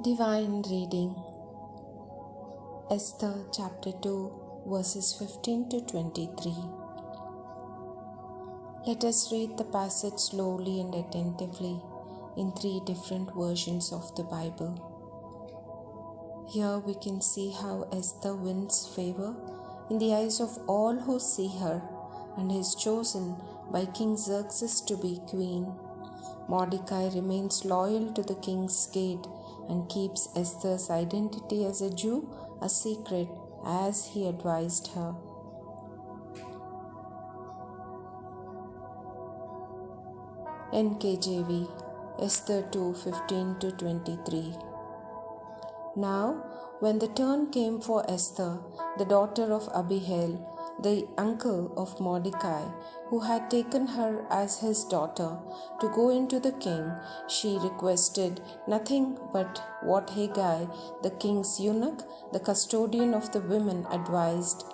Divine Reading Esther chapter 2 verses 15 to 23. Let us read the passage slowly and attentively in 3 different versions of the Bible. Here we can see how Esther wins favor in the eyes of all who see her and is chosen by King Xerxes to be queen. Mordecai remains loyal to the king's gate and keeps Esther's identity as a Jew a secret as he advised her. NKJV Esther 2:15 to 23. Now, when the turn came for Esther, the daughter of Abihail, the uncle of Mordecai, who had taken her as his daughter, to go into the king, she requested nothing but what Hegai, the king's eunuch, the custodian of the women, advised,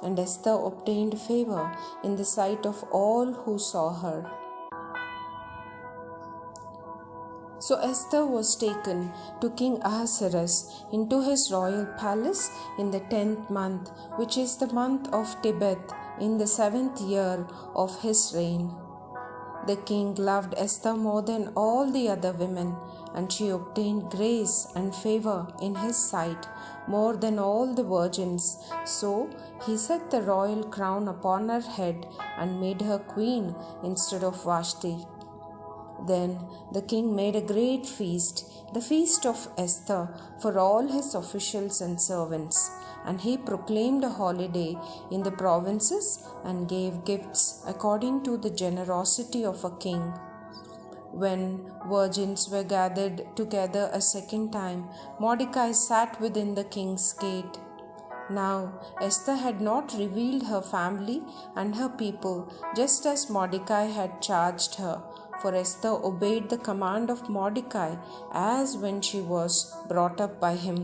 and Esther obtained favor in the sight of all who saw her. So Esther was taken to King Ahasuerus into his royal palace in the 10th month, which is the month of Tebeth, in the 7th year of his reign. The king loved Esther more than all the other women, and she obtained grace and favor in his sight more than all the virgins. So he set the royal crown upon her head and made her queen instead of Vashti. Then the king made a great feast, the feast of Esther, for all his officials and servants, and he proclaimed a holiday in the provinces and gave gifts according to the generosity of a king. When virgins were gathered together a second time, Mordecai sat within the king's gate. Now Esther had not revealed her family and her people, just as Mordecai had charged her. For Esther obeyed the command of Mordecai as when she was brought up by him.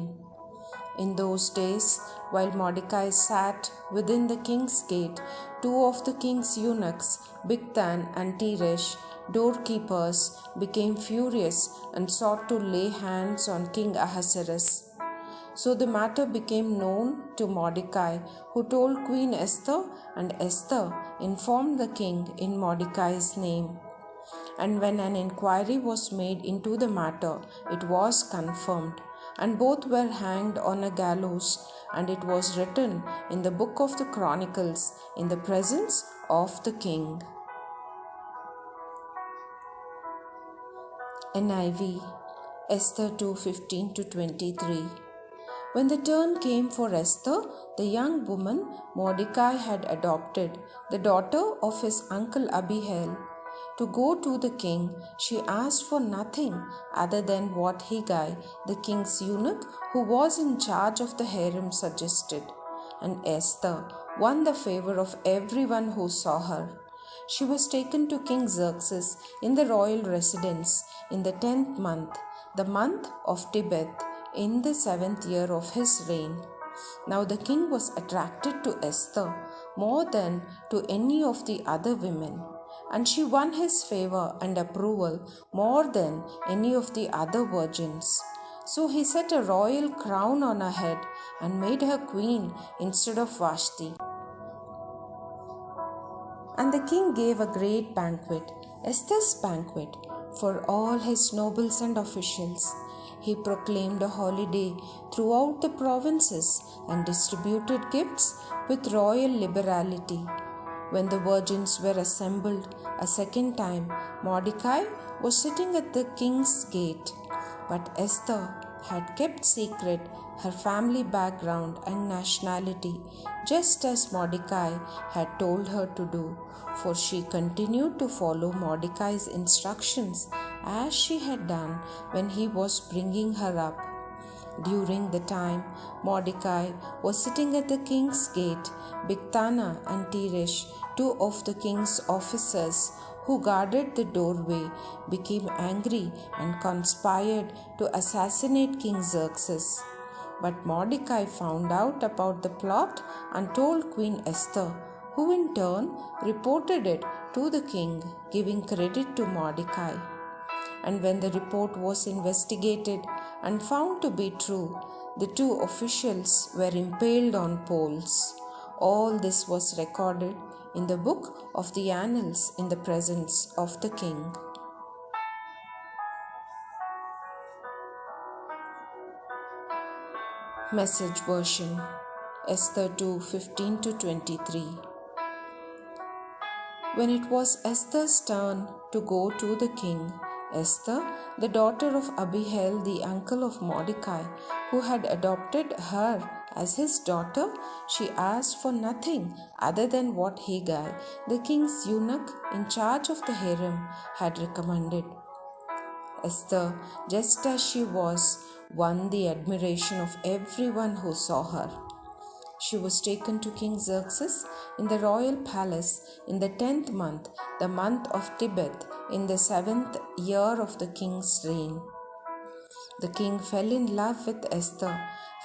In those days, while Mordecai sat within the king's gate, 2 of the king's eunuchs, Bigthan and Teresh, doorkeepers, became furious and sought to lay hands on King Ahasuerus. So the matter became known to Mordecai, who told Queen Esther, and Esther informed the king in Mordecai's name. And when an inquiry was made into the matter, it was confirmed, and both were hanged on a gallows, and it was written in the book of the Chronicles in the presence of the king. NIV Esther 2:15 to 23. When the turn came for Esther, the young woman Mordecai had adopted, the daughter of his uncle Abihail, to go to the king, she asked for nothing other than what Hegai, the king's eunuch, who was in charge of the harem, suggested. And Esther won the favor of everyone who saw her. She was taken to King Xerxes in the royal residence in the 10th month, the month of Tebeth, in the 7th year of his reign. Now the king was attracted to Esther more than to any of the other women, and she won his favor and approval more than any of the other virgins. So he set a royal crown on her head and made her queen instead of Vashti. And the king gave a great banquet, Esther's banquet, for all his nobles and officials. He proclaimed a holiday throughout the provinces and distributed gifts with royal liberality. When the virgins were assembled a second time, Mordecai was sitting at the king's gate. But Esther had kept secret her family background and nationality, just as Mordecai had told her to do, for she continued to follow Mordecai's instructions as she had done when he was bringing her up. During the time Mordecai was sitting at the king's gate, Bigthana and Teresh, 2 of the king's officers who guarded the doorway, became angry and conspired to assassinate King Xerxes. But Mordecai found out about the plot and told Queen Esther, who in turn reported it to the king, giving credit to Mordecai. and when the report was investigated and found to be true, the two officials were impaled on poles. All this was recorded in the book of the annals in the presence of the king. Message version, Esther 2:15-23. When it was Esther's turn to go to the king, Esther, the daughter of Abihail, the uncle of Mordecai, who had adopted her as his daughter, she asked for nothing other than what Hegai, the king's eunuch in charge of the harem, had recommended. Esther, just as she was, won the admiration of everyone who saw her. She was taken to King Xerxes in the royal palace in the 10th month, the month of Tebeth, in the 7th year of the king's reign. The king fell in love with Esther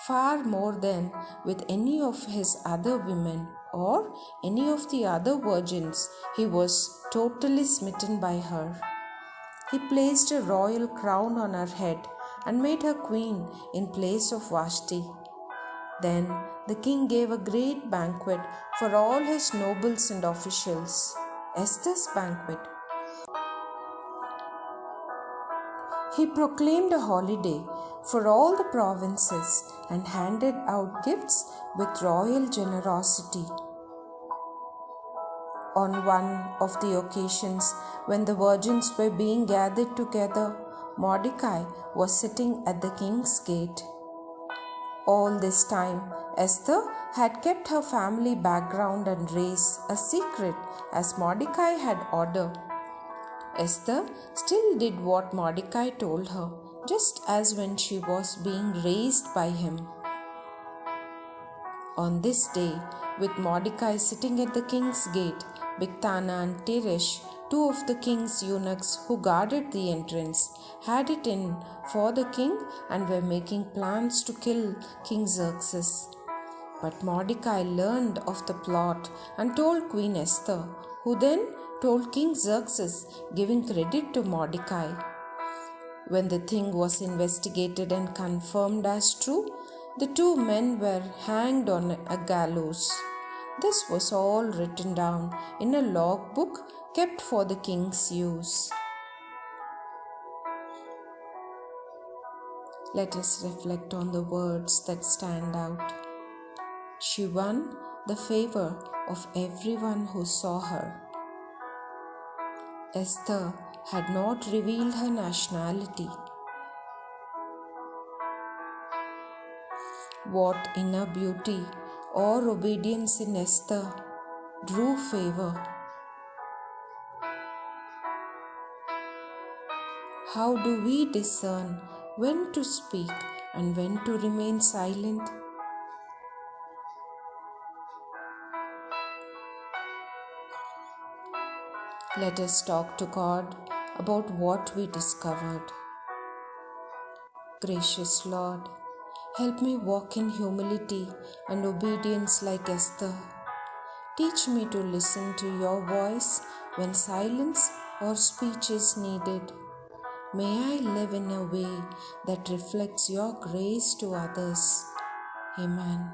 far more than with any of his other women or any of the other virgins. He was totally smitten by her. He placed a royal crown on her head and made her queen in place of Vashti. Then the king gave a great banquet for all his nobles and officials, Esther's banquet. He proclaimed a holiday for all the provinces and handed out gifts with royal generosity. On one of the occasions when the virgins were being gathered together, Mordecai was sitting at the king's gate. All this time, Esther had kept her family background and race a secret as Mordecai had ordered. Esther still did what Mordecai told her, just as when she was being raised by him. On this day, with Mordecai sitting at the king's gate, Bigthana and Teresh, two of the king's eunuchs who guarded the entrance, had it in for the king and were making plans to kill King Xerxes. But Mordecai learned of the plot and told Queen Esther, who then told King Xerxes, giving credit to Mordecai. When the thing was investigated and confirmed as true, the two men were hanged on a gallows. This was all written down in a logbook kept for the king's use. Let us reflect on the words that stand out. She won the favor of everyone who saw her. Esther had not revealed her nationality. What inner beauty or obedience in Esther drew favor? How do we discern when to speak and when to remain silent? Let us talk to God about what we discovered. Gracious Lord, help me walk in humility and obedience like Esther. Teach me to listen to your voice when silence or speech is needed. May I live in a way that reflects your grace to others. Amen.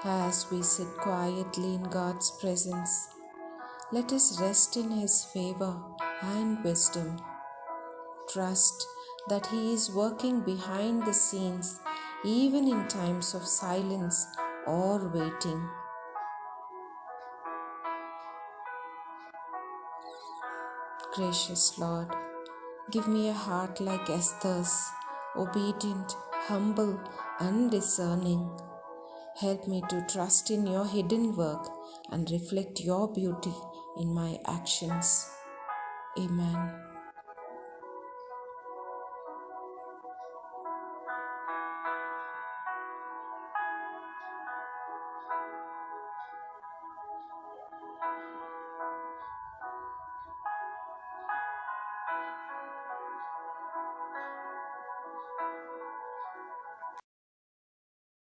As we sit quietly in God's presence, let us rest in His favor and wisdom. Trust that He is working behind the scenes, even in times of silence or waiting. Gracious Lord, give me a heart like Esther's, obedient, humble, and discerning. Help me to trust in your hidden work and reflect your beauty in my actions. Amen.